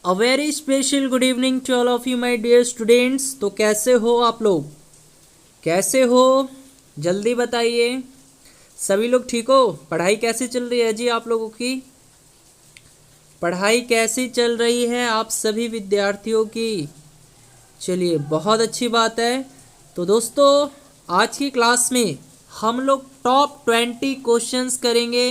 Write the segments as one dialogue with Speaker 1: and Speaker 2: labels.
Speaker 1: A very special good evening to all of you my dear students. तो कैसे हो आप लोग, कैसे हो जल्दी बताइए। सभी लोग ठीक हो? पढ़ाई कैसी चल रही है जी आप लोगों की? पढ़ाई कैसी चल रही है आप सभी विद्यार्थियों की? चलिए बहुत अच्छी बात है। तो दोस्तों आज की क्लास में हम लोग टॉप 20 क्वेश्चंस करेंगे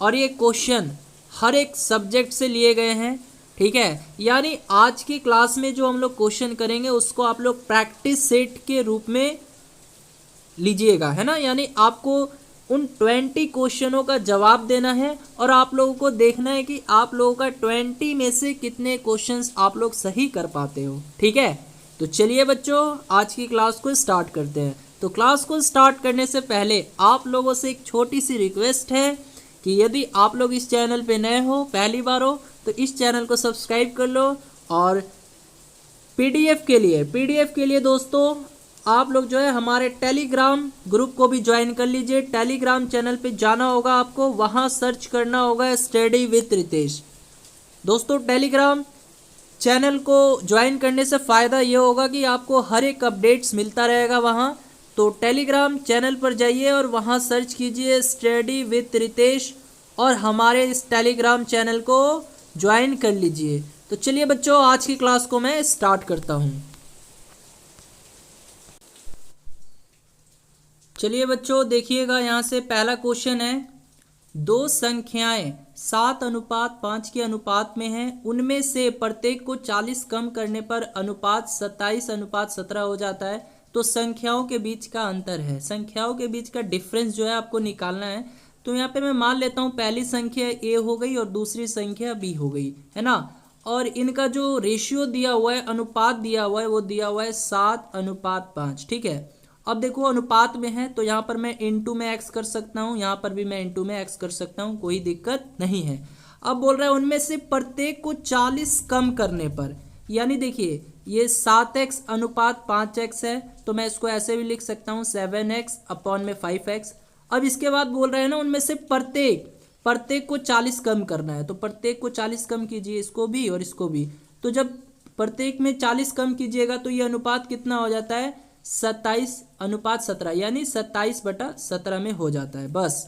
Speaker 1: और ये क्वेश्चन हर एक सब्जेक्ट से लिए गए हैं, ठीक है। यानी आज की क्लास में जो हम लोग क्वेश्चन करेंगे उसको आप लोग प्रैक्टिस सेट के रूप में लीजिएगा, है ना। यानी आपको उन 20 क्वेश्चनों का जवाब देना है और आप लोगों को देखना है कि आप लोगों का 20 में से कितने क्वेश्चंस आप लोग सही कर पाते हो, ठीक है। तो चलिए बच्चों आज की क्लास को स्टार्ट करते हैं। तो क्लास को स्टार्ट करने से पहले आप लोगों से एक छोटी सी रिक्वेस्ट है कि यदि आप लोग इस चैनल पे नए हो, पहली बार हो, तो इस चैनल को सब्सक्राइब कर लो। और पीडीएफ के लिए दोस्तों आप लोग जो है हमारे टेलीग्राम ग्रुप को भी ज्वाइन कर लीजिए। टेलीग्राम चैनल पे जाना होगा आपको, वहाँ सर्च करना होगा स्टडी विथ रितेश। दोस्तों टेलीग्राम चैनल को ज्वाइन करने से फ़ायदा ये होगा कि आपको हर एक अपडेट्स मिलता रहेगा वहाँ। तो टेलीग्राम चैनल पर जाइए और वहाँ सर्च कीजिए स्टडी विथ रितेश और हमारे इस टेलीग्राम चैनल को ज्वाइन कर लीजिए। तो चलिए बच्चों आज की क्लास को मैं स्टार्ट करता हूँ। चलिए बच्चों देखिएगा, यहाँ से पहला क्वेश्चन है, दो संख्याएं 7:5 के अनुपात में हैं, उनमें से प्रत्येक को 40 कम करने पर अनुपात 27:17 हो जाता है। तो संख्याओं के बीच का अंतर है, संख्याओं के बीच का डिफरेंस जो है आपको निकालना है। तो यहाँ पे मैं मान लेता हूँ पहली संख्या ए हो गई और दूसरी संख्या बी हो गई, है ना। और इनका जो रेशियो दिया हुआ है, अनुपात दिया हुआ है, वो दिया हुआ है 7:5, ठीक है। अब देखो अनुपात में है तो यहाँ पर मैं इनटू में एक्स कर सकता हूँ, यहाँ पर भी मैं इनटू में एक्स कर सकता हूँ, कोई दिक्कत नहीं है। अब बोल रहा है उनमें से प्रत्येक को 40 कम करने पर, यानी देखिए ये 7x अनुपात 5x है, तो मैं इसको ऐसे भी लिख सकता हूँ 7x अपॉन में 5x। अब इसके बाद बोल रहे हैं ना उनमें से प्रत्येक प्रत्येक को 40 कम करना है, तो प्रत्येक को 40 कम कीजिए, इसको भी और इसको भी। तो जब प्रत्येक में 40 कम कीजिएगा तो ये अनुपात कितना हो जाता है, 27:17, यानी 27/17 में हो जाता है। बस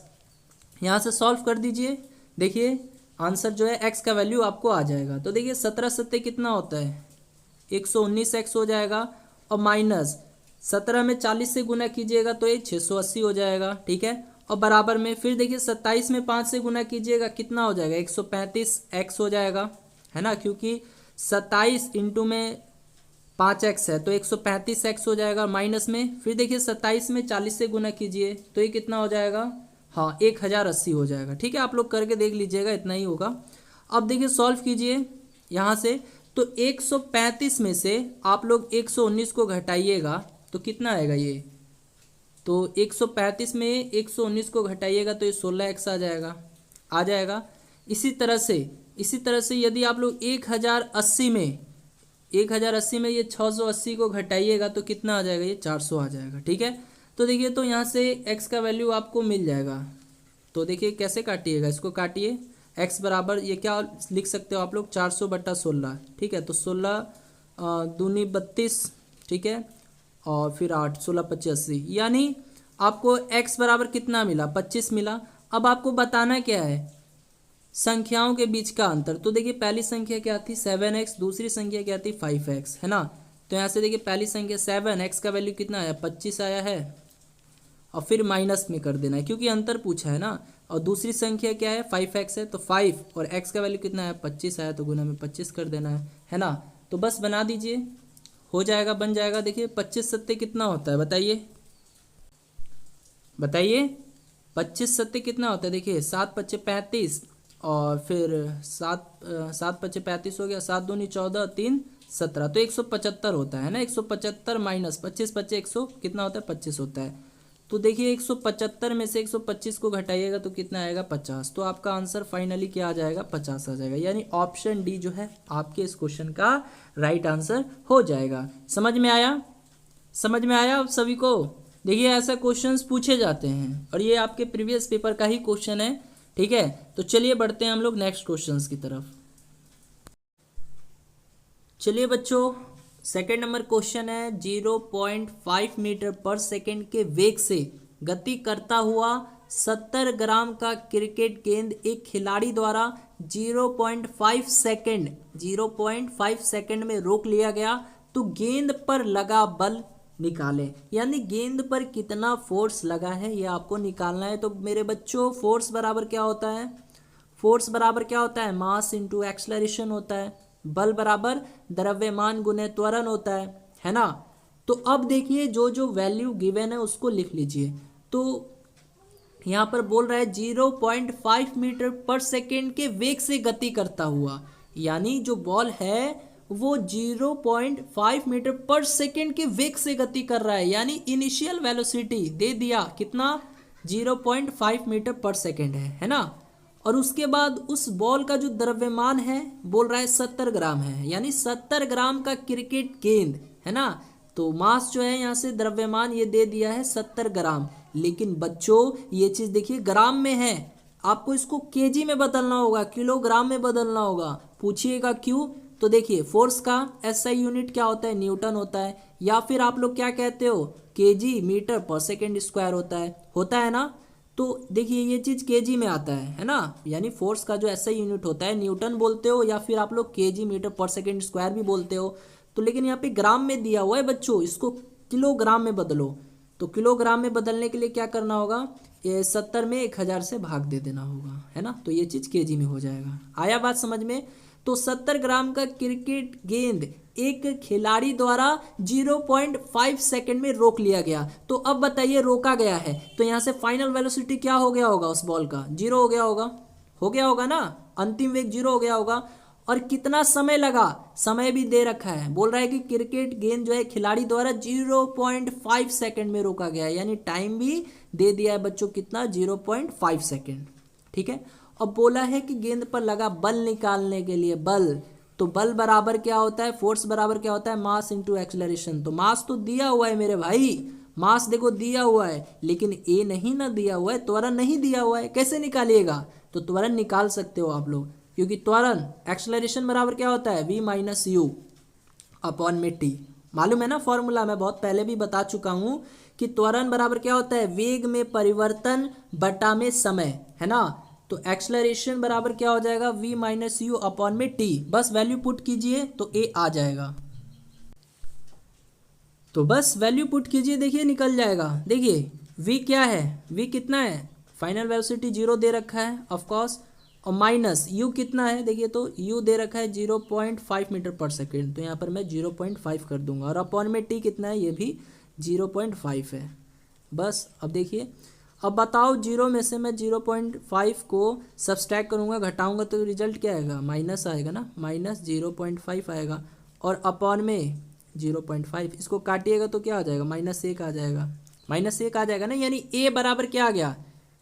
Speaker 1: यहाँ से सॉल्व कर दीजिए, देखिए आंसर जो है x का वैल्यू आपको आ जाएगा। तो देखिए 17 सत्ते कितना होता है, 119x हो जाएगा। और माइनस 17 में 40 से गुना कीजिएगा तो ये 680 हो जाएगा, ठीक है। और बराबर में फिर देखिए 27 में 5 से गुना कीजिएगा कितना हो जाएगा, 135x हो जाएगा, है ना। क्योंकि 27 इंटू में 5x है तो 135x हो जाएगा। माइनस में फिर देखिए 27 में 40 से गुना कीजिए तो ये कितना हो जाएगा, हाँ 1080 हो जाएगा, ठीक है। आप लोग करके देख लीजिएगा, इतना ही होगा। अब देखिए सॉल्व कीजिए यहाँ से, तो 135 में से आप लोग 119 को घटाइएगा तो कितना आएगा ये, तो 135 में 119 को घटाइएगा तो ये 16x आ जाएगा। इसी तरह से यदि आप लोग 1080 में ये 680 को घटाइएगा तो कितना आ जाएगा, ये 400 आ जाएगा, ठीक है। तो देखिए तो यहाँ से x का वैल्यू आपको मिल जाएगा। तो देखिए कैसे काटिएगा, इसको काटिए, x बराबर ये क्या लिख सकते हो आप लोग, 400/16, ठीक है। तो 16 दूनी 32, ठीक है, और फिर 8, 16×25 80, यानी आपको x बराबर कितना मिला, 25 मिला। अब आपको बताना क्या है, संख्याओं के बीच का अंतर। तो देखिए पहली संख्या क्या थी 7x, दूसरी संख्या क्या थी 5x, है ना। तो यहाँ से देखिए पहली संख्या 7x का वैल्यू कितना आया, 25 आया है, और फिर माइनस में कर देना है क्योंकि अंतर पूछा है ना। और दूसरी संख्या क्या है 5x है, तो 5 और x का वैल्यू कितना है 25 आया, तो गुना में 25 कर देना है ना। तो बस बना दीजिए, हो जाएगा, बन जाएगा। देखिए 25 सत्ते कितना होता है बताइए, 25 सत्ते कितना होता है, देखिए 7×5 = 35, और फिर 7×5 = 35 हो गया, 7 दूनी 14, 3 17, तो 175 होता है ना। 175 माइनस 25×5 100 कितना होता है, 25 होता है। तो देखिए 175 में से 125 को घटाइएगा तो कितना आएगा, 50। तो आपका आंसर फाइनली क्या आ जाएगा, 50 आ जाएगा। यानी ऑप्शन डी जो है आपके इस क्वेश्चन का राइट आंसर हो जाएगा। समझ में आया आप सभी को? देखिए ऐसा क्वेश्चंस पूछे जाते हैं और ये आपके प्रीवियस पेपर का ही क्वेश्चन है, ठीक है। तो चलिए बढ़ते हैं हम लोग नेक्स्ट क्वेश्चंस की तरफ। चलिए बच्चों, सेकंड नंबर क्वेश्चन है 0.5 मीटर पर सेकंड के वेग से गति करता हुआ 70 ग्राम का क्रिकेट गेंद एक खिलाड़ी द्वारा 0.5 सेकंड में रोक लिया गया, तो गेंद पर लगा बल निकालें। यानी गेंद पर कितना फोर्स लगा है ये आपको निकालना है। तो मेरे बच्चों, फोर्स बराबर क्या होता है? फोर्स बराबर क्या होता है? मास इंटू एक्सलरेशन होता है। बल बराबर द्रव्यमान गुने त्वरण होता है ना। तो अब देखिए, जो जो वैल्यू गिवन है उसको लिख लीजिए। तो यहाँ पर बोल रहा है 0.5 मीटर पर सेकेंड के वेग से गति करता हुआ, यानी जो बॉल है वो 0.5 मीटर पर सेकेंड के वेग से गति कर रहा है। यानी इनिशियल वेलोसिटी दे दिया कितना? 0.5 मीटर पर सेकेंड है ना। और उसके बाद उस बॉल का जो द्रव्यमान है बोल रहा है 70 ग्राम है, यानी 70 ग्राम का क्रिकेट गेंद है ना। तो मास जो है यहाँ से द्रव्यमान ये दे दिया है 70 ग्राम, लेकिन बच्चों ये चीज़ देखिए ग्राम में है, आपको इसको केजी में बदलना होगा, किलोग्राम में बदलना होगा। पूछिएगा क्यों? तो देखिए, फोर्स का एसआई यूनिट क्या होता है? न्यूटन होता है, या फिर आप लोग क्या कहते हो? केजी मीटर पर सेकेंड स्क्वायर होता है ना। तो देखिए ये चीज़ केजी में आता है ना। यानी फोर्स का जो एसआई यूनिट होता है न्यूटन बोलते हो, या फिर आप लोग केजी मीटर पर सेकेंड स्क्वायर भी बोलते हो। तो लेकिन यहाँ पे ग्राम में दिया हुआ है बच्चों, इसको किलोग्राम में बदलो। तो किलोग्राम में बदलने के लिए क्या करना होगा? ये 70 में 1000 से भाग दे देना होगा, है ना। तो ये चीज़ केजी में हो जाएगा। आया बात समझ में? तो 70 ग्राम का क्रिकेट गेंद एक खिलाड़ी द्वारा 0.5 सेकंड में रोक लिया गया। तो अब बताइए, रोका गया है तो यहाँ से फाइनल वेलोसिटी क्या हो गया होगा? उस बॉल का 0 हो गया होगा ना। अंतिम वेग 0 हो गया होगा। और कितना समय लगा? समय भी दे रखा है, बोल रहा है कि क्रिकेट गेंद जो है खिलाड़ी द्वारा 0.5 सेकंड में रोका गया है, यानी टाइम भी दे दिया है बच्चों कितना? 0.5 सेकंड। ठीक है। अब बोला है कि गेंद पर लगा बल निकालने के लिए बल। तो बल बराबर क्या होता है? फोर्स बराबर क्या होता है? Mass into acceleration. तो मास तो दिया हुआ है मेरे भाई, मास देखो दिया हुआ है, लेकिन ए नहीं ना दिया हुआ है, त्वरण नहीं दिया हुआ है। कैसे निकालिएगा? तो त्वरण निकाल सकते हो आप लोग, क्योंकि त्वरण एक्सलरेशन बराबर क्या होता है? v माइनस यू अपॉन में टी। मालूम है ना फॉर्मूला, मैं बहुत पहले भी बता चुका हूं कि त्वरण बराबर क्या होता है? वेग में परिवर्तन बटा में समय, है ना। तो एक्सलरेशन बराबर क्या हो जाएगा? v माइनस यू अपॉन में टी। बस वैल्यू पुट कीजिए तो a आ जाएगा। तो बस वैल्यू पुट कीजिए, देखिए निकल जाएगा। देखिए v क्या है? v कितना है? फाइनल वेलोसिटी 0 दे रखा है ऑफकोर्स, और माइनस u कितना है? देखिए तो u दे रखा है 0.5 मीटर पर सेकेंड, तो यहाँ पर मैं 0.5 कर दूंगा। और अपॉन में t कितना है? ये भी 0.5 है। बस अब देखिए, अब बताओ 0 में से मैं 0.5 को सब्सट्रैक्ट करूँगा, घटाऊँगा, तो रिजल्ट क्या आएगा? माइनस आएगा ना, माइनस 0.5 आएगा। और अपॉन में 0.5, इसको काटिएगा तो क्या आ जाएगा? -1 आ जाएगा। -1 आ जाएगा ना, यानी a बराबर क्या आ गया?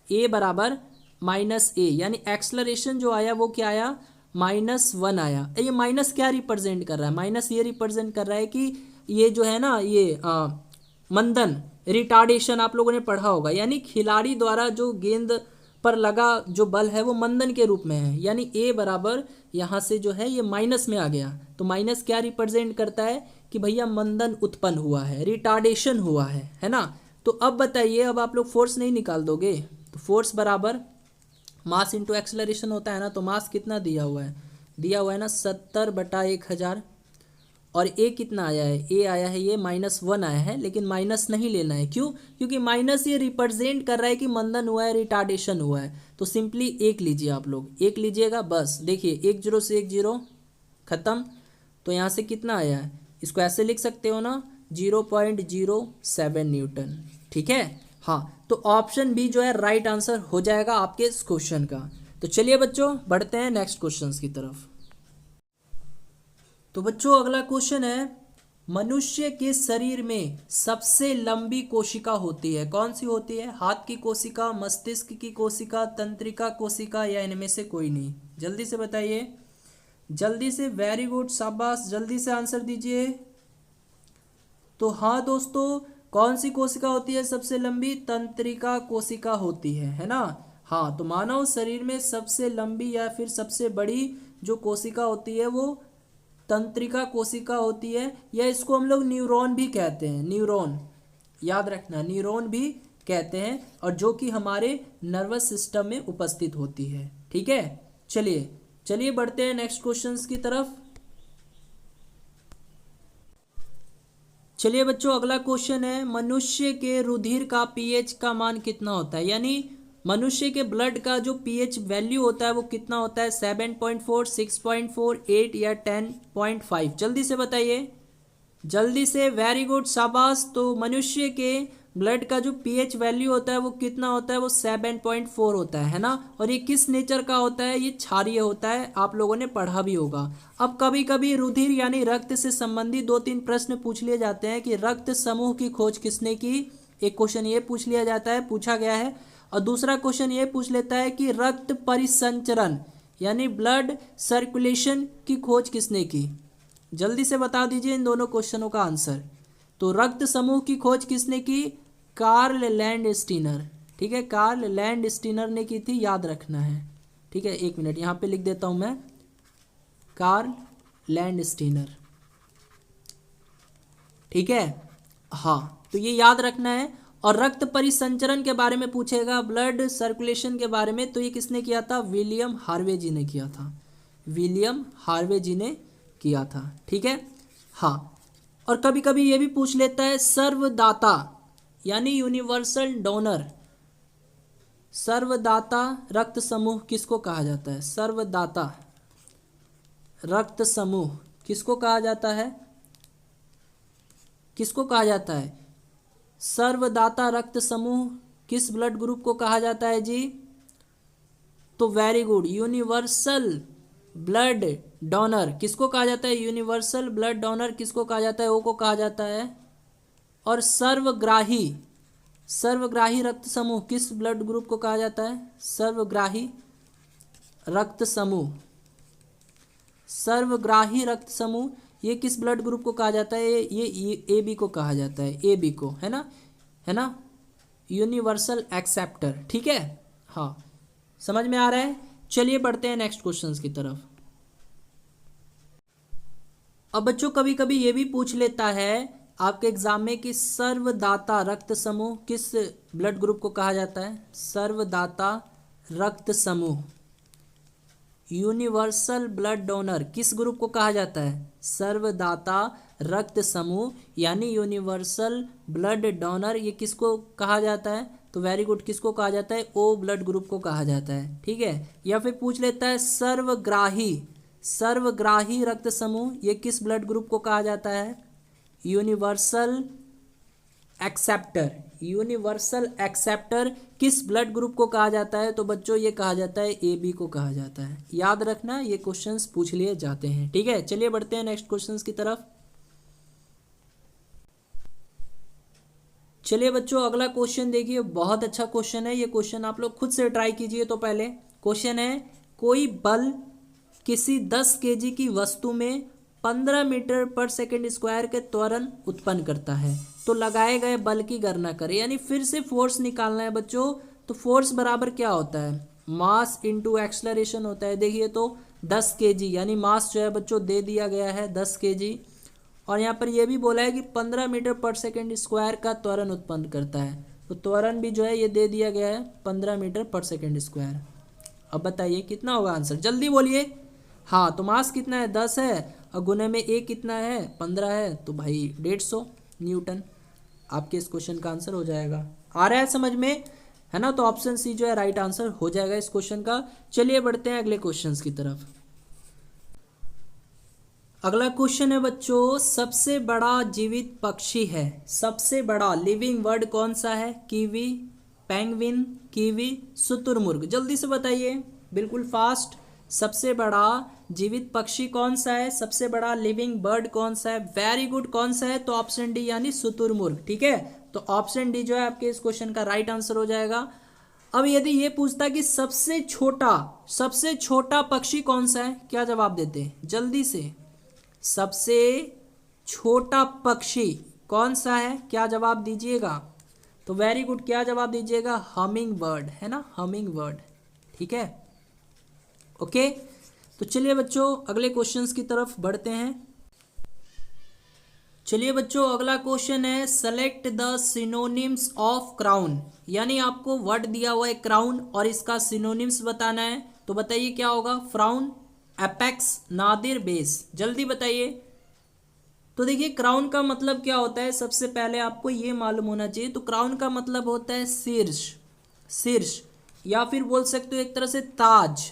Speaker 1: a बराबर -a, यानी एक्सलरेशन जो आया वो क्या आया? -1 आया। ये माइनस क्या रिप्रेजेंट कर रहा है? माइनस ये रिप्रेजेंट कर रहा है कि ये जो है ना, ये मंदन, रिटार्डेशन आप लोगों ने पढ़ा होगा, यानी खिलाड़ी द्वारा जो गेंद पर लगा जो बल है वो मंदन के रूप में है। यानी a बराबर यहाँ से जो है ये माइनस में आ गया। तो माइनस क्या रिप्रेजेंट करता है? कि भैया मंदन उत्पन्न हुआ है, रिटार्डेशन हुआ है ना। तो अब बताइए, अब आप लोग फोर्स नहीं निकाल दोगे? तो फोर्स बराबर मास इंटू एक्सलरेशन होता है ना। तो मास कितना दिया हुआ है? दिया हुआ है ना 70 बटा 1000। और a कितना आया है? a आया है ये -1 आया है, लेकिन माइनस नहीं लेना है। क्यों? क्योंकि माइनस ये रिप्रेजेंट कर रहा है कि मंदन हुआ है, रिटार्डेशन हुआ है। तो सिंपली 1 लीजिए, आप लोग 1 लीजिएगा बस। देखिए 1 0 से 1 0 खत्म। तो यहाँ से कितना आया है? इसको ऐसे लिख सकते हो ना, 0.07 न्यूटन। ठीक है। हाँ, तो ऑप्शन बी जो है राइट आंसर हो जाएगा आपके इस क्वेश्चन का। तो चलिए बच्चों, बढ़ते हैं नेक्स्ट क्वेश्चन की तरफ। तो बच्चों अगला क्वेश्चन है, मनुष्य के शरीर में सबसे लंबी कोशिका होती है, कौन सी होती है? हाथ की कोशिका, मस्तिष्क की कोशिका, तंत्रिका कोशिका, या इनमें से कोई नहीं? जल्दी से बताइए, जल्दी से। वेरी गुड, शाबाश, जल्दी से आंसर दीजिए। तो हाँ दोस्तों, कौन सी कोशिका होती है सबसे लंबी? तंत्रिका कोशिका होती है ना। हाँ, तो मानव शरीर में सबसे लंबी या फिर सबसे बड़ी जो कोशिका होती है वो तंत्रिका कोशिका होती है, या इसको हम लोग न्यूरॉन भी कहते हैं, न्यूरॉन, याद रखना न्यूरॉन भी कहते हैं, और जो कि हमारे नर्वस सिस्टम में उपस्थित होती है। ठीक है, चलिए चलिए बढ़ते हैं नेक्स्ट क्वेश्चंस की तरफ। चलिए बच्चों, अगला क्वेश्चन है, मनुष्य के रुधिर का पीएच का मान कितना होता है, यानी मनुष्य के ब्लड का जो पीएच वैल्यू होता है वो कितना होता है, 7.4, 6.4, 8 या 10.5? जल्दी से बताइए, जल्दी से, वेरी गुड, शाबाश। तो मनुष्य के ब्लड का जो पीएच वैल्यू होता है वो कितना होता है, वो 7.4 होता है ना। और ये किस नेचर का होता है, ये क्षारीय होता है, आप लोगों ने पढ़ा भी होगा। अब कभी कभी रुधिर यानी रक्त से संबंधित 2-3 प्रश्न पूछ लिए जाते हैं कि रक्त समूह की खोज किसने की। एक क्वेश्चन ये पूछ लिया जाता है, पूछा गया है, और दूसरा क्वेश्चन ये पूछ लेता है कि रक्त परिसंचरण यानी ब्लड सर्कुलेशन की खोज किसने की। जल्दी से बता दीजिए इन दोनों क्वेश्चनों का आंसर। तो रक्त समूह की खोज किसने की, कार्ल लैंडस्टीनर। ठीक है, कार्ल लैंडस्टीनर ने की थी, याद रखना है। ठीक है, एक मिनट यहाँ पे लिख देता हूँ मैं, कार्ल लैंडस्टीनर। ठीक है, हाँ, तो ये याद रखना है। और रक्त परिसंचरण के बारे में पूछेगा, ब्लड सर्कुलेशन के बारे में, तो ये किसने किया था, विलियम हार्वे जी ने किया था, विलियम हार्वे जी ने किया था। ठीक है, हाँ। और कभी कभी ये भी पूछ लेता है, सर्वदाता यानी यूनिवर्सल डोनर, सर्वदाता रक्त समूह किसको कहा जाता है, सर्वदाता रक्त समूह किसको कहा जाता है, किसको कहा जाता है, सर्वदाता रक्त समूह किस ब्लड ग्रुप को कहा जाता है जी। तो very good, universal blood donor किसको कहा जाता है, यूनिवर्सल ब्लड डोनर किसको कहा जाता है, ओ को कहा जाता है। और सर्वग्राही, सर्वग्राही रक्त समूह किस ब्लड ग्रुप को कहा जाता है, सर्वग्राही रक्त समूह, सर्वग्राही रक्त समूह ये किस ब्लड ग्रुप को कहा जाता है, ये ए बी को कहा जाता है, ए बी को, है ना, है ना, यूनिवर्सल एक्सेप्टर। ठीक है, हाँ, समझ में आ रहा है। चलिए बढ़ते हैं नेक्स्ट क्वेश्चंस की तरफ। अब बच्चों कभी कभी ये भी पूछ लेता है आपके एग्जाम में कि सर्वदाता रक्त समूह किस ब्लड ग्रुप को कहा जाता है, सर्वदाता रक्त समूह यूनिवर्सल ब्लड डोनर किस ग्रुप को कहा जाता है, सर्वदाता रक्त समूह यानी यूनिवर्सल ब्लड डोनर, ये किसको कहा जाता है, तो वेरी गुड, किसको कहा जाता है, ओ ब्लड ग्रुप को कहा जाता है। ठीक है, या फिर पूछ लेता है सर्वग्राही, सर्वग्राही रक्त समूह ये किस ब्लड ग्रुप को कहा जाता है, यूनिवर्सल एक्सेप्टर, यूनिवर्सल एक्सेप्टर किस ब्लड ग्रुप को कहा जाता है, तो बच्चों ये कहा जाता है ए बी को कहा जाता है। याद रखना, ये क्वेश्चंस पूछ लिए जाते हैं। ठीक है, चलिए बढ़ते हैं नेक्स्ट क्वेश्चंस की तरफ। चलिए बच्चों अगला क्वेश्चन देखिए, बहुत अच्छा क्वेश्चन है ये, क्वेश्चन आप लोग खुद से ट्राई कीजिए। तो पहले क्वेश्चन है, कोई बल किसी 10 केजी की वस्तु में 15 मीटर पर सेकंड स्क्वायर के त्वरण उत्पन्न करता है, तो लगाए गए बल की गणना करें। यानी फिर से फोर्स निकालना है बच्चों। तो फोर्स बराबर क्या होता है, मास इंटू एक्सलरेशन होता है। देखिए तो 10 केजी यानी मास जो है बच्चों दे दिया गया है 10 केजी, और यहाँ पर यह भी बोला है कि 15 मीटर पर सेकंड स्क्वायर का त्वरण उत्पन्न करता है। तो त्वरण भी जो है ये दे दिया गया है 15 मीटर पर सेकंड स्क्वायर। अब बताइए कितना होगा आंसर, जल्दी बोलिए। हाँ, तो मास कितना है 10 है, और गुने में ए कितना है 15 है, तो भाई 150 न्यूटन आपके इस क्वेश्चन का आंसर हो जाएगा। आ रहा है समझ में, है ना। तो ऑप्शन सी जो है राइट आंसर हो जाएगा इस क्वेश्चन का। चलिए बढ़ते हैं अगले क्वेश्चन की तरफ। अगला क्वेश्चन है बच्चों, सबसे बड़ा जीवित पक्षी है, सबसे बड़ा लिविंग बर्ड कौन सा है, कीवी, पेंगुइन, कीवी, शुतुरमुर्ग। जल्दी से बताइए, बिल्कुल फास्ट। सबसे बड़ा जीवित पक्षी कौन सा है, सबसे बड़ा लिविंग बर्ड कौन सा है, वेरी गुड, कौन सा है, तो ऑप्शन डी यानी शुतुरमुर्ग। ठीक है, तो ऑप्शन डी जो है आपके इस क्वेश्चन का राइट आंसर हो जाएगा। अब यदि ये पूछता कि सबसे छोटा पक्षी कौन सा है, क्या जवाब देते हैं, जल्दी से, सबसे छोटा पक्षी कौन सा है, क्या जवाब दीजिएगा, तो वेरी गुड, क्या जवाब दीजिएगा, हमिंग बर्ड, है ना, हमिंग बर्ड। ठीक है, ओके। तो चलिए बच्चों अगले क्वेश्चंस की तरफ बढ़ते हैं। चलिए बच्चों अगला क्वेश्चन है select the synonyms of crown, यानी आपको वर्ड दिया हुआ है क्राउन और इसका सिनोनिम्स बताना है। तो बताइए क्या होगा? Frown, apex, Nadir, base. जल्दी बताइए। तो देखिए क्राउन का मतलब क्या होता है, सबसे पहले आपको ये मालूम होना चाहिए। तो क्राउन का मतलब होता है शीर्ष, शीर्ष, या फिर बोल सकते हो एक तरह से ताज,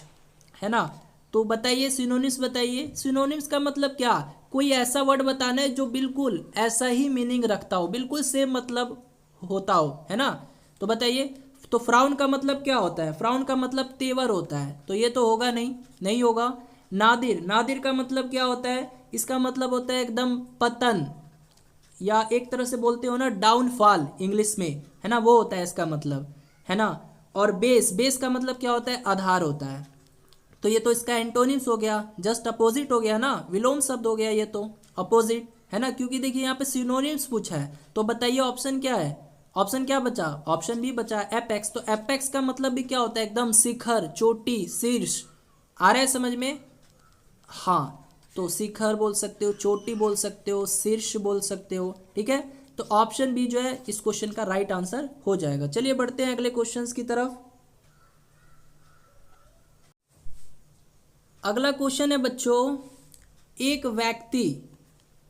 Speaker 1: है ना। तो बताइए सिनोनिम्स बताइए। सिनोनिम्स का मतलब क्या? कोई ऐसा वर्ड बताना है जो बिल्कुल ऐसा ही मीनिंग रखता हो, बिल्कुल सेम मतलब होता हो, है ना। तो बताइए। तो फ्राउन का मतलब क्या होता है? फ्राउन का मतलब तेवर होता है, तो ये तो होगा नहीं, नहीं होगा। नादिर, नादिर का मतलब क्या होता है? इसका मतलब होता है एकदम पतन, या एक तरह से बोलते हो ना डाउनफॉल इंग्लिश में, है ना, वो होता है इसका मतलब, है ना। और बेस, बेस का मतलब क्या होता है? आधार होता है। तो ये तो इसका एंटोनिम्स हो गया, जस्ट अपोजिट हो गया ना, विलोम शब्द हो गया ये तो, अपोजिट, है ना। क्योंकि देखिए यहाँ पे सिनोनिम्स पूछा है। तो बताइए ऑप्शन क्या है? ऑप्शन क्या बचा? ऑप्शन बी बचा, एपेक्स। तो एपेक्स का मतलब भी क्या होता है? एकदम शिखर, चोटी, शीर्ष। आ रहा है समझ में? हाँ, तो शिखर बोल सकते हो, चोटी बोल सकते हो, शीर्ष बोल सकते हो, ठीक है। तो ऑप्शन बी जो है इस क्वेश्चन का राइट आंसर हो जाएगा। चलिए बढ़ते हैं अगले क्वेश्चंस की तरफ। अगला क्वेश्चन है बच्चों, एक व्यक्ति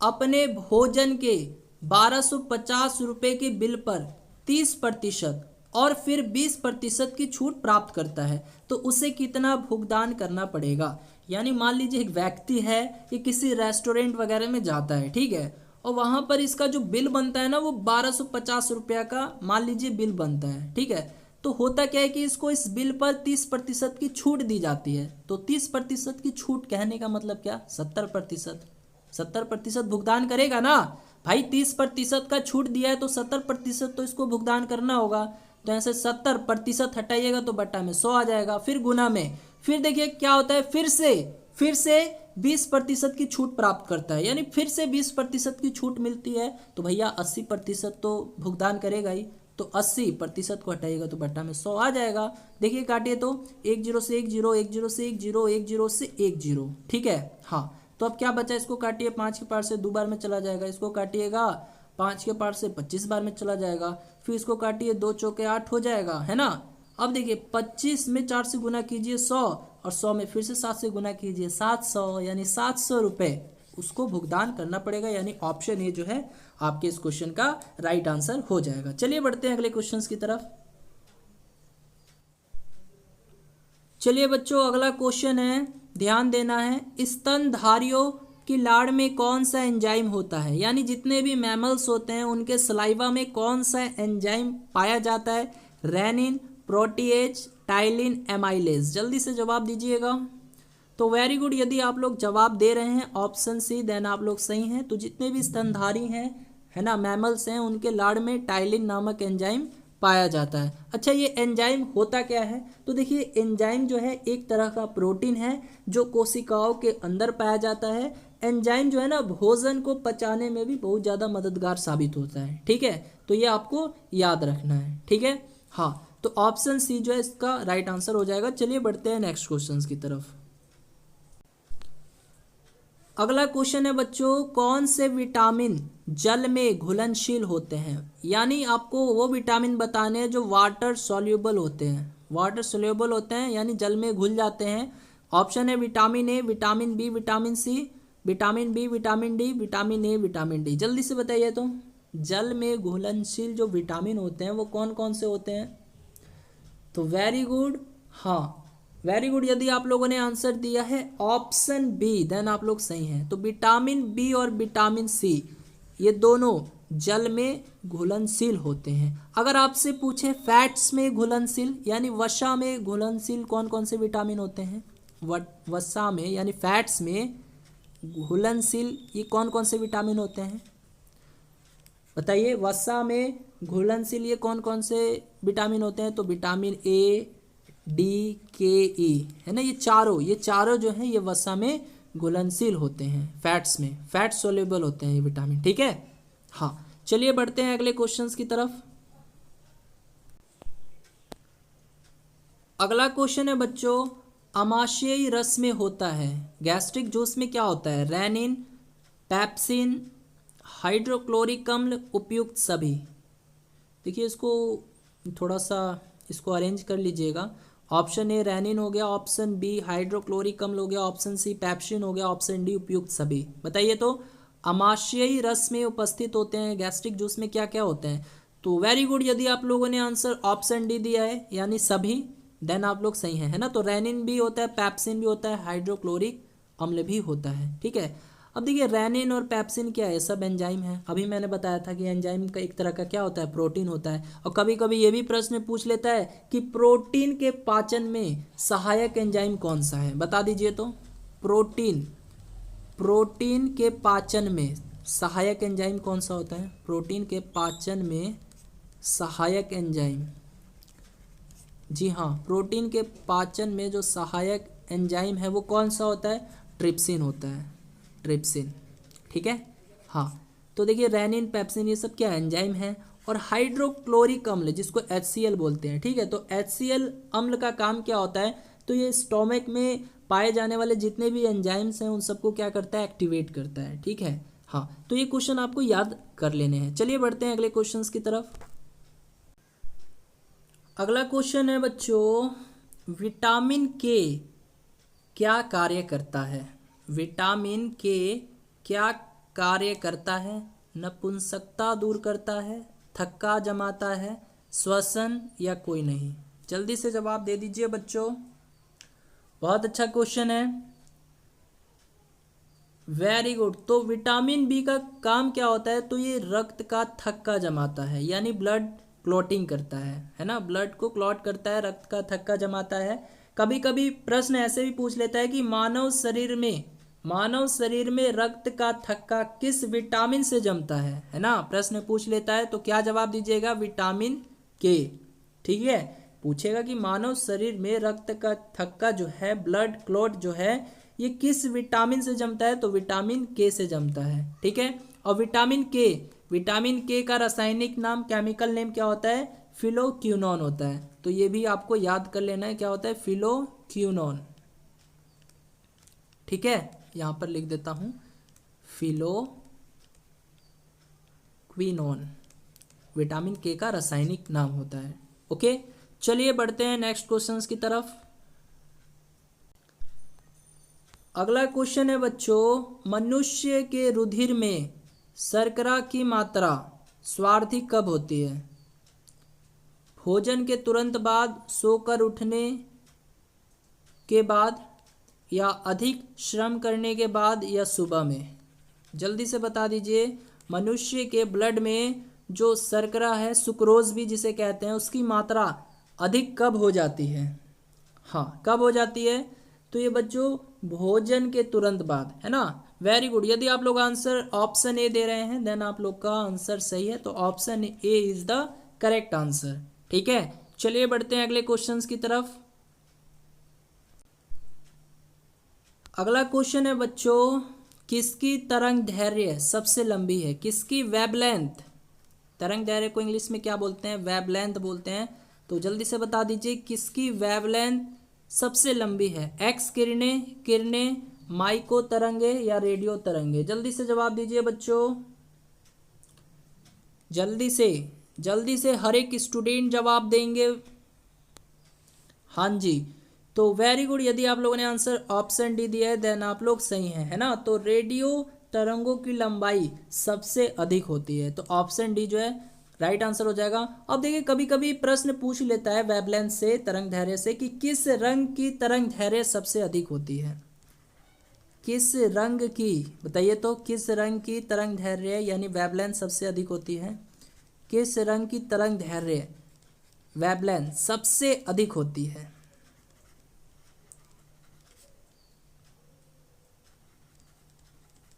Speaker 1: अपने भोजन के 1250 रुपये के बिल पर 30% और फिर 20% की छूट प्राप्त करता है, तो उसे कितना भुगतान करना पड़ेगा? यानी मान लीजिए एक व्यक्ति है, ये किसी रेस्टोरेंट वगैरह में जाता है, ठीक है, और वहाँ पर इसका जो बिल बनता है ना वो 1250 रुपया का मान लीजिए बिल बनता है, ठीक है। तो होता क्या है कि इसको इस बिल पर 30% की छूट दी जाती है। तो 30% की छूट कहने का मतलब क्या? 70%। 70% भुगतान करेगा ना भाई, 30% का छूट दिया है तो 70% तो इसको भुगतान करना होगा। तो ऐसे 70% हटाइएगा तो बट्टा में 100 आ जाएगा, फिर गुना में, फिर देखिए क्या होता है, फिर से 20% की छूट प्राप्त करता है, यानी फिर से 20% की छूट मिलती है। तो भैया 80% तो भुगतान करेगा ही। तो 80% को हटाइएगा तो बट्टा में 100 आ जाएगा। देखिए काटिए तो 1 0 से 1 0, 1 0 से 1 0, 1 0 से 1 0, ठीक है। हाँ, तो अब क्या बचा? इसको काटिए, 5 के पार से 2 बार में चला जाएगा, इसको काटिएगा 5 के पार से 25 बार में चला जाएगा, फिर इसको काटिए 2 चौके 8 हो जाएगा, है ना। अब देखिए 25 में 4 से गुना कीजिए 100, और 100 में फिर से 7 से गुना कीजिए 700, यानी 700 रुपये उसको भुगतान करना पड़ेगा। यानी ऑप्शन ए जो है आपके इस क्वेश्चन का राइट आंसर हो जाएगा। चलिए बढ़ते हैं अगले क्वेश्चंस की तरफ। चलिए बच्चों अगला क्वेश्चन है, ध्यान देना है, स्तनधारियों की लाड़ में कौन सा एंजाइम होता है? यानी जितने भी मैमल्स होते हैं उनके सलाइवा में कौन सा एंजाइम पाया जाता है? Rennin, protease, ptyalin, amylase. जल्दी से जवाब दीजिएगा। तो वेरी गुड, यदि आप लोग जवाब दे रहे हैं ऑप्शन सी, देन आप लोग सही हैं। तो जितने भी स्तनधारी हैं, है ना, मैमल्स हैं, उनके लाड़ में टाइलिन नामक एंजाइम पाया जाता है। अच्छा, ये एंजाइम होता क्या है? तो देखिए एंजाइम जो है एक तरह का प्रोटीन है जो कोशिकाओं के अंदर पाया जाता है। एंजाइम जो है ना भोजन को पचाने में भी बहुत ज़्यादा मददगार साबित होता है, ठीक है। तो ये आपको याद रखना है, ठीक है। हाँ, तो ऑप्शन सी जो है इसका राइट आंसर हो जाएगा। चलिए बढ़ते हैं नेक्स्ट क्वेश्चन की तरफ। अगला क्वेश्चन है बच्चों, कौन से विटामिन जल में घुलनशील होते हैं? यानी आपको वो विटामिन बताने हैं जो वाटर सॉल्यूबल होते हैं, वाटर सॉल्यूबल होते हैं यानी जल में घुल जाते हैं। ऑप्शन है vitamin A, vitamin B, vitamin C, vitamin B, vitamin D, vitamin A, vitamin D. जल्दी से बताइए तो जल में घुलनशील जो विटामिन होते हैं वो कौन कौन से होते हैं? तो वेरी गुड, हाँ वेरी गुड, यदि आप लोगों ने आंसर दिया है ऑप्शन बी, देन आप लोग सही हैं। तो विटामिन बी और विटामिन सी ये दोनों जल में घुलनशील होते हैं। अगर आपसे पूछे फैट्स में घुलनशील यानी वसा में घुलनशील कौन कौन से विटामिन होते हैं? वसा में यानी फैट्स में घुलनशील ये कौन कौन से विटामिन होते हैं? बताइए, वसा में घुलनशील ये कौन कौन से विटामिन होते हैं? तो विटामिन ए, डी, के, ई, है ना, ये चारों जो हैं ये वसा में घुलनशील होते हैं, फैट्स में फैट सोल्यूबल होते हैं ये विटामिन, ठीक है। हाँ, चलिए बढ़ते हैं अगले क्वेश्चंस की तरफ। अगला क्वेश्चन है बच्चों, आमाशयी रस में होता है, गैस्ट्रिक जूस में क्या होता है? रेनिन, पेप्सिन, हाइड्रोक्लोरिक अम्ल, उपयुक्त सभी। देखिए इसको थोड़ा सा इसको अरेंज कर लीजिएगा। ऑप्शन ए रेनिन हो गया, ऑप्शन बी हाइड्रोक्लोरिक अम्ल हो गया, ऑप्शन सी पेप्सिन हो गया, ऑप्शन डी उपयुक्त सभी। बताइए तो आमाशयी रस में उपस्थित होते हैं गैस्ट्रिक जूस में क्या क्या होते हैं? तो वेरी गुड, यदि आप लोगों ने आंसर ऑप्शन डी दिया है यानी सभी, देन आप लोग सही हैं, है ना। तो रेनिन भी होता है, पेप्सिन भी होता है, हाइड्रोक्लोरिक अम्ल भी होता है, ठीक है। अब देखिए रेनिन और पेप्सिन क्या है? सब एंजाइम है। अभी मैंने बताया था कि एंजाइम का एक तरह का क्या होता है? प्रोटीन होता है। और कभी कभी ये भी प्रश्न पूछ लेता है कि प्रोटीन के पाचन में सहायक एंजाइम कौन सा है? बता दीजिए तो। प्रोटीन के पाचन में सहायक एंजाइम कौन सा होता है? प्रोटीन के पाचन में सहायक एंजाइम, जी हाँ, प्रोटीन के पाचन में जो सहायक एंजाइम है वो कौन सा होता है? ट्रिप्सिन होता है, ट्रिप्सिन, ठीक है। हाँ, तो देखिए रेनिन, पेप्सिन ये सब क्या एंजाइम है। और हाइड्रोक्लोरिक अम्ल जिसको HCl बोलते हैं, ठीक है। तो HCl अम्ल का काम क्या होता है? तो ये स्टोमक में पाए जाने वाले जितने भी एंजाइम्स हैं उन सबको क्या करता है? एक्टिवेट करता है, ठीक है। हाँ, तो ये क्वेश्चन आपको याद कर लेने हैं। चलिए बढ़ते हैं अगले क्वेश्चंस की तरफ। अगला क्वेश्चन है बच्चों, विटामिन के क्या कार्य करता है? विटामिन के क्या कार्य करता है? नपुंसकता दूर करता है, थक्का जमाता है, श्वसन या कोई नहीं? जल्दी से जवाब दे दीजिए बच्चों। बहुत अच्छा क्वेश्चन है, वेरी गुड। तो विटामिन बी का काम क्या होता है? तो ये रक्त का थक्का जमाता है, यानी ब्लड क्लॉटिंग करता है ना। ब्लड को क्लॉट करता है, रक्त का थक्का जमाता है। कभी कभी प्रश्न ऐसे भी पूछ लेता है कि मानव शरीर में रक्त का थक्का किस विटामिन से जमता है ना। प्रश्न पूछ लेता है तो क्या जवाब दीजिएगा? विटामिन के, ठीक है। पूछेगा कि मानव शरीर में रक्त का थक्का जो है, ब्लड क्लॉट जो है, ये किस विटामिन से जमता है? तो विटामिन के से जमता है, ठीक है। और विटामिन के का रासायनिक नाम, केमिकल नेम क्या होता है? फिलोक्विनोन होता है। तो ये भी आपको याद कर लेना है, क्या होता है? फिलोक्विनोन, ठीक है। यहां पर लिख देता हूं, फिलोक्विनोन विटामिन के का रासायनिक नाम होता है, ओके। चलिए बढ़ते हैं नेक्स्ट क्वेश्चंस की तरफ। अगला क्वेश्चन है बच्चों, मनुष्य के रुधिर में शर्करा की मात्रा सर्वाधिक कब होती है? भोजन के तुरंत बाद, सोकर उठने के बाद, या अधिक श्रम करने के बाद, या सुबह में? जल्दी से बता दीजिए। मनुष्य के ब्लड में जो शर्करा है, सुक्रोज भी जिसे कहते हैं, उसकी मात्रा अधिक कब हो जाती है? हाँ, कब हो जाती है? तो ये बच्चों भोजन के तुरंत बाद, है ना। Very good. यदि आप लोग आंसर ऑप्शन ए दे रहे हैं देन आप लोग का आंसर सही है। तो option A is the correct answer, ठीक है। चलिए बढ़ते हैं अगले क्वेश्चंस की तरफ। अगला क्वेश्चन है बच्चों, किसकी तरंग दैर्घ्य सबसे लंबी है? किसकी वेवलेंथ, तरंग दैर्घ्य को इंग्लिश में क्या बोलते हैं? वेवलेंथ बोलते हैं। तो जल्दी से बता दीजिए किसकी वेवलेंथ सबसे लंबी है? एक्स किरणें, माइको तरंगे, या रेडियो तरंगे? जल्दी से जवाब दीजिए बच्चों, जल्दी से हर एक स्टूडेंट जवाब देंगे। हाँ जी, तो वेरी गुड। यदि आप लोगों ने आंसर ऑप्शन डी दिया है देन आप लोग सही हैं, है ना। तो रेडियो तरंगों की लंबाई सबसे अधिक होती है, तो ऑप्शन डी जो है राइट आंसर हो जाएगा। अब देखिए कभी कभी प्रश्न पूछ लेता है वेवलेंथ से, तरंग दैर्घ्य से, कि किस रंग की तरंग दैर्घ्य सबसे अधिक होती है? किस रंग की, बताइए तो, किस रंग की तरंग दैर्घ्य यानी वेवलेंथ सबसे अधिक होती है? किस रंग की तरंग दैर्घ्य वेवलेंथ सबसे अधिक होती है?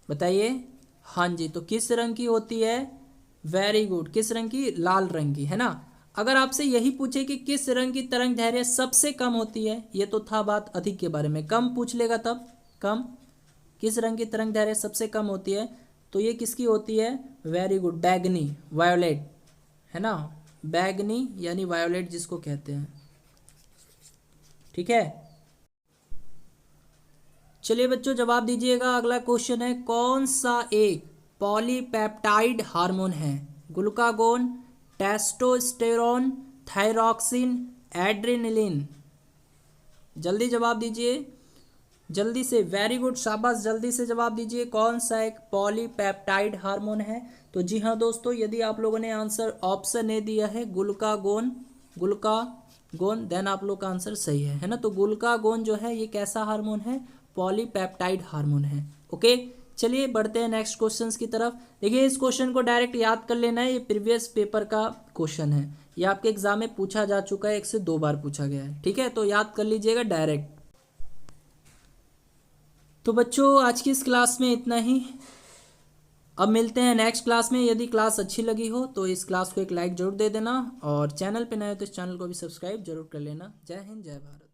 Speaker 1: बताइए। हाँ जी, तो किस रंग की होती है? वेरी गुड, किस रंग की? लाल रंग की, है ना। अगर आपसे यही पूछे कि किस रंग की तरंग दैर्घ्य सबसे कम होती है, ये तो था बात अधिक के बारे में, कम पूछ लेगा तब कम, किस रंग की तरंग दैर्घ्य सबसे कम होती है? तो ये किसकी होती है? वेरी गुड, बैगनी, वायोलेट, है ना। बैगनी यानी वायोलेट जिसको कहते हैं, ठीक है। चलिए बच्चों जवाब दीजिएगा। अगला क्वेश्चन है, कौन सा एक पॉलीपेप्टाइड हार्मोन है? Glucagon, testosterone, thyroxine, adrenaline. जल्दी जवाब दीजिए, जल्दी से। वेरी गुड, शाबाश, जल्दी से जवाब दीजिए। कौन सा एक पॉलीपेप्टाइड हार्मोन है? तो जी हाँ दोस्तों, यदि आप लोगों ने आंसर ऑप्शन ए दिया है ग्लूकागोन, देन आप लोग का आंसर सही है ना। तो ग्लूकागोन जो है ये कैसा हार्मोन है? पॉलीपेप्टाइड हार्मोन है। ओके, चलिए बढ़ते हैं नेक्स्ट क्वेश्चंस की तरफ। देखिए इस क्वेश्चन को डायरेक्ट याद कर लेना है, ये प्रीवियस पेपर का क्वेश्चन है, ये आपके एग्जाम में पूछा जा चुका है, 1 से 2 बार पूछा गया है। ठीक है, तो याद कर लीजिएगा डायरेक्ट। तो बच्चों आज की इस क्लास में इतना ही। अब मिलते हैं नेक्स्ट क्लास में। यदि क्लास अच्छी लगी हो तो इस क्लास को एक लाइक जरूर दे देना, और चैनल पे नए हो तो इस चैनल को भी सब्सक्राइब जरूर कर लेना। जय हिंद, जय भारत।